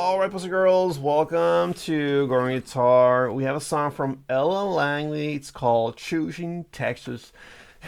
Alright, boys and girls, welcome to Growing Guitar. We have a song from Ella Langley. It's called Choosin Texas.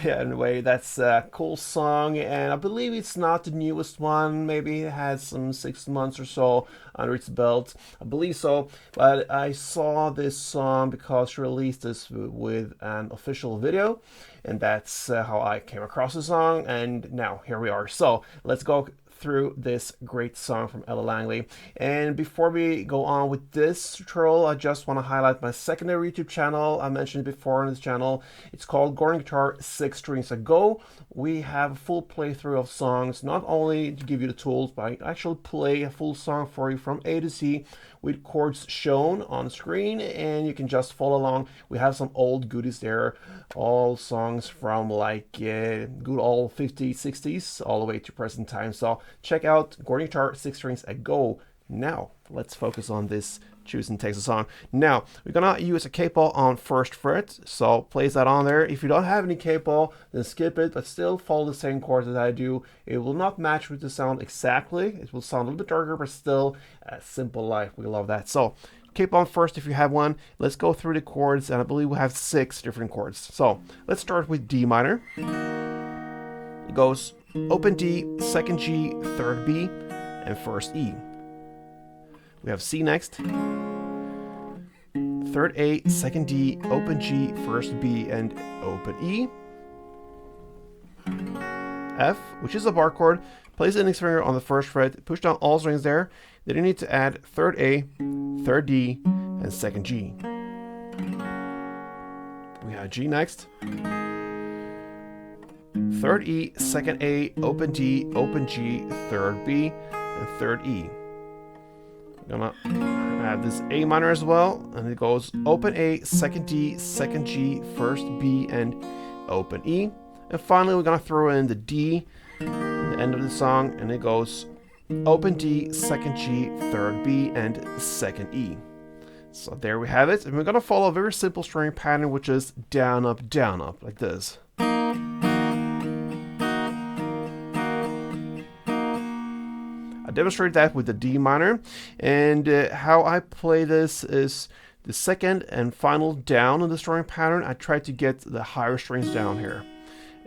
Yeah, anyway, that's a cool song, and I believe it's not the newest one. Maybe it has some 6 months or so under its belt. I believe so, but I saw this song because she released this with an official video, and that's how I came across the song, and now here we are. So let's go through this great song from Ella Langley. And before we go on with this tutorial, I just want to highlight my secondary YouTube channel. I mentioned it before on this channel. It's called Growing Guitar 6 Strings Ago. We have a full playthrough of songs, not only to give you the tools, but I actually play a full song for you from A to Z with chords shown on screen, and you can just follow along. We have some old goodies there, all songs from like good old 50s, 60s, all the way to present time. So check out Growing Guitar 6 Strings Ago. Now, let's focus on this Choosin Texas song. Now, we're gonna use a capo on first fret, so place that on there. If you don't have any capo, then skip it, but still follow the same chords that I do. It will not match with the sound exactly. It will sound a little bit darker, but still a simple life. We love that. So, capo on first if you have one. Let's go through the chords, and I believe we have 6 different chords. So, let's start with D minor. It goes open D, second G, third B, and first E. We have C next, third A, second D, open G, first B, and open E. F, which is a bar chord, place the index finger on the first fret, push down all strings there. Then you need to add third A, third D, and second G. We have G next. Third E, second A, open D, open G, third B, and third E. Gonna add this A minor as well, and it goes open A, second D, second G, first B, and open E. And finally, we're gonna throw in the D at the end of the song, and it goes open D, second G, third B, and second E. So there we have it, and we're gonna follow a very simple string pattern, which is down, up, like this. Demonstrate that with the D minor, and how I play this is the second and final down in the string pattern. I try to get the higher strings down here.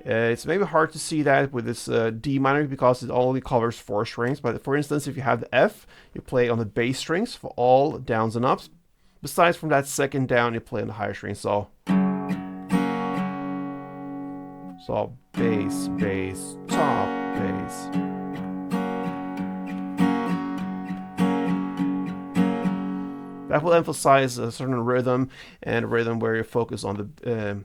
It's maybe hard to see that with this D minor because it only covers 4 strings, but for instance, if you have the F, you play on the bass strings for all downs and ups. Besides from that second down, you play on the higher strings. So bass, bass, top, bass. That will emphasize a certain rhythm, and a rhythm where you focus on the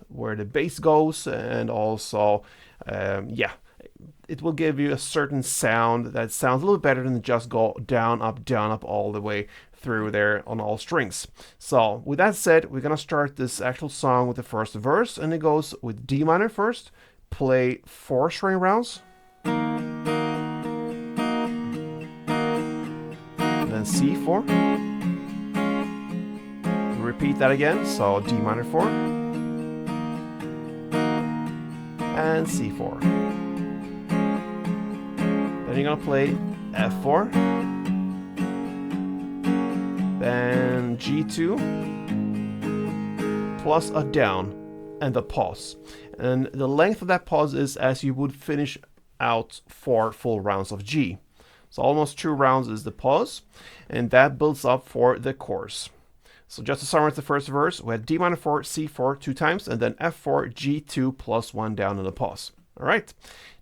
where the bass goes, and also it will give you a certain sound that sounds a little better than just go down up all the way through there on all strings. So with that said, we're gonna start this actual song with the first verse, and it goes with D minor first. Play 4 string rounds. Then C4. Repeat that again, so D minor 4 and C4. Then you're gonna play F4, then G2 plus a down and the pause. And the length of that pause is as you would finish out 4 full rounds of G. So almost 2 rounds is the pause, and that builds up for the chorus. So just to summarize the first verse, we had D minor 4, C4 2 times, and then F4, G2 plus 1 down in the pause. All right,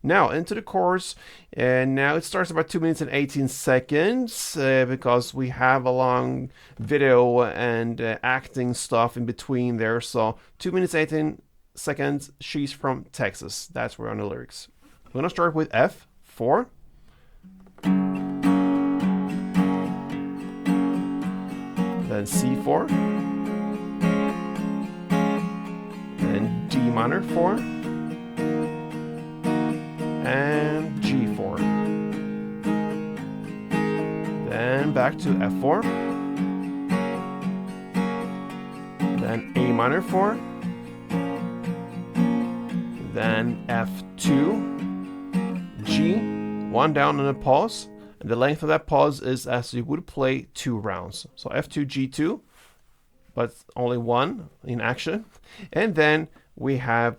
now into the chorus, and now it starts about 2 minutes and 18 seconds because we have a long video and acting stuff in between there. So 2 minutes 18 seconds. She's from Texas. That's where on the lyrics. We're gonna start with F4. Then C4, then D minor 4, and G4, then back to F4, then A minor 4, then F2, G, 1 down and a pause, And the length of that pause is as you would play 2 rounds. So F2, G2, but only 1 in action. And then we have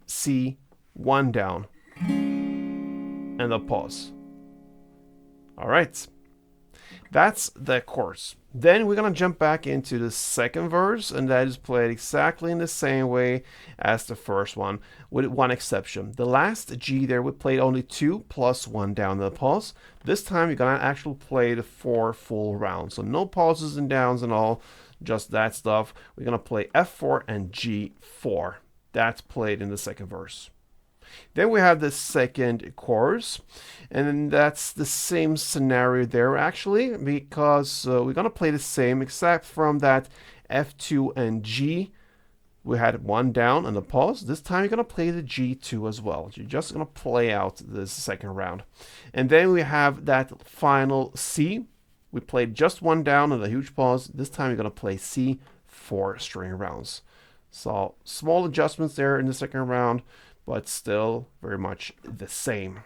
C, 1 down, and the pause. All right. That's the chorus. Then we're going to jump back into the second verse, and that is played exactly in the same way as the first one, with one exception. The last G there, we played only 2 plus 1 down the pause. This time you're going to actually play the 4 full rounds. So no pauses and downs and all, just that stuff. We're going to play F4 and G4. That's played in the second verse. Then we have the second chorus, and then that's the same scenario there actually, because we're gonna play the same, except from that F2 and G, we had 1 down and a pause. This time you're gonna play the G2 as well. You're just gonna play out this second round. And then we have that final C. We played just 1 down and a huge pause. This time you're gonna play C 4 string rounds. So small adjustments there in the second round, but still very much the same.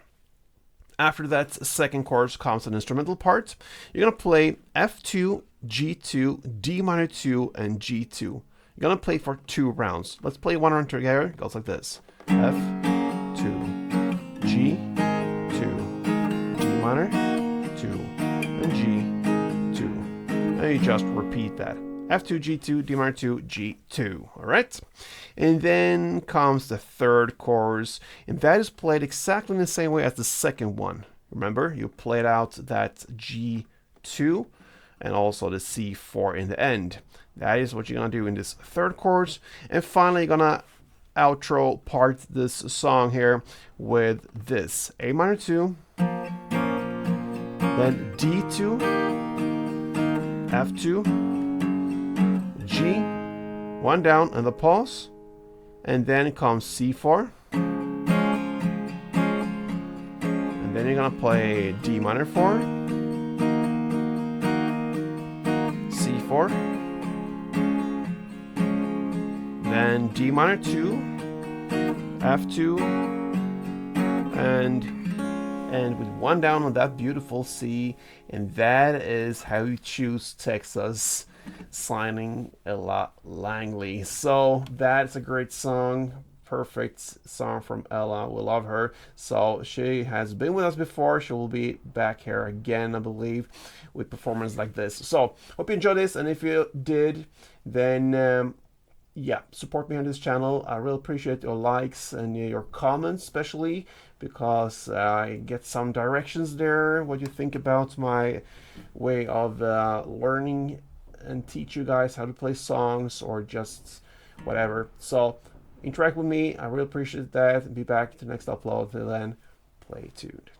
After that second chorus comes an instrumental part. You're going to play F2, G2, D minor 2, and G2. You're going to play for 2 rounds. Let's play one round together. It goes like this. F2, G2, D minor 2, and G2. And you just repeat that. F2, G2, D minor 2, G2. All right. And then comes the third chorus, and that is played exactly in the same way as the second one. Remember, you played out that G2 and also the C4 in the end. That is what you're going to do in this third chorus. And finally, you're going to outro part this song here with this. A minor 2, then D2, F2, G, 1 down and the pause, and then comes C4, and then you're gonna play D minor 4, C4, then D minor 2, F2, and with 1 down on that beautiful C, and that is how you choose Texas, signing Ella Langley. So that's a great song, perfect song from Ella. We love her. So she has been with us before. She will be back here again, I believe, with performances like this. So hope you enjoyed this, and if you did, then yeah, support me on this channel. I really appreciate your likes and your comments, especially because I get some directions there, what you think about my way of learning and teach you guys how to play songs or just whatever. So interact with me. I really appreciate that. Be back to the next upload. Till then, play tuned.